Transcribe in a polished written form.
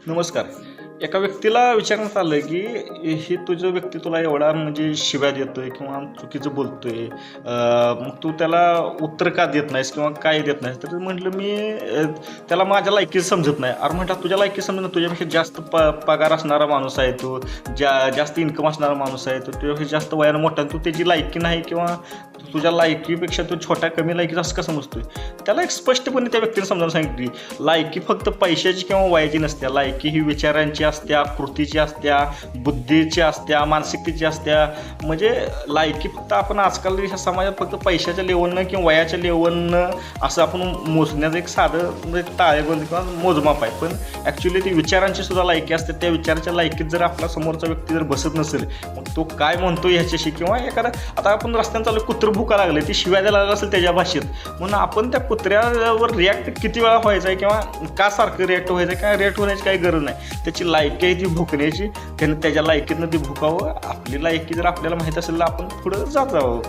नमस्कार. एका व्यक्तीला विचारण्यात आलं की हे तुझं व्यक्ती तुला एवढा म्हणजे शिव्या देतोय किंवा चुकीचं बोलतोय, मग तू त्याला उत्तर का देत नाहीस किंवा काय देत नाहीस? तर म्हटलं मी त्याला माझ्या लायकीचं समजत नाही. अरे म्हटलं तुझ्या लायकी समजत नाही, तुझ्यापेक्षा जास्त पगार असणारा माणूस आहे तो, जास्त इन्कम असणारा माणूस आहे तो, तुझ्यापेक्षा जास्त वयानं मोठा, तू त्याची लायकी नाही किंवा तुझ्या लायकीपेक्षा तू छोट्या कमी लायकीचा असं का समजतोय? त्याला एक स्पष्टपणे त्या व्यक्तीने समजावून सांगितली, लायकी फक्त पैशाची किंवा वयाची नसते. लायकी ही विचारांची असत्या, कृतीची असत्या, बुद्धीची असत्या, मानसिकतेची असत्या. म्हणजे लायकी फक्त आपण आजकाल ह्या समाजात फक्त पैशाच्या लेवलनं किंवा वयाच्या लेवलनं असं आपण मोजण्याचं एक साधं म्हणजे ताळेबंद किंवा मोजमाप आहे. पण ॲक्च्युली ती विचारांची सुद्धा लायकी असते. त्या विचाराच्या लायकीत जर आपला समोरचा व्यक्ती जर बसत नसेल, मग तो काय म्हणतो ह्याच्याशी, किंवा एखादा आता आपण रस्त्यानं चालू कुत्रं भुका लागले, ती शिव्या द्यायला लागलं असेल त्याच्या भाषेत, म्हणून आपण त्या कुत्र्यावर रिॲक्ट किती वेळा व्हायचं आहे किंवा का सारखं रिॲक्ट व्हायचं आहे, काय रिॲक्ट होण्याची काही गरज नाही. त्याची लायकी आहे ती भुकण्याची, त्यानं त्याच्या लायकीतनं ती भुकावं. आपली लायकी जर आपल्याला माहीत असेल तर आपण पुढं जात जावं.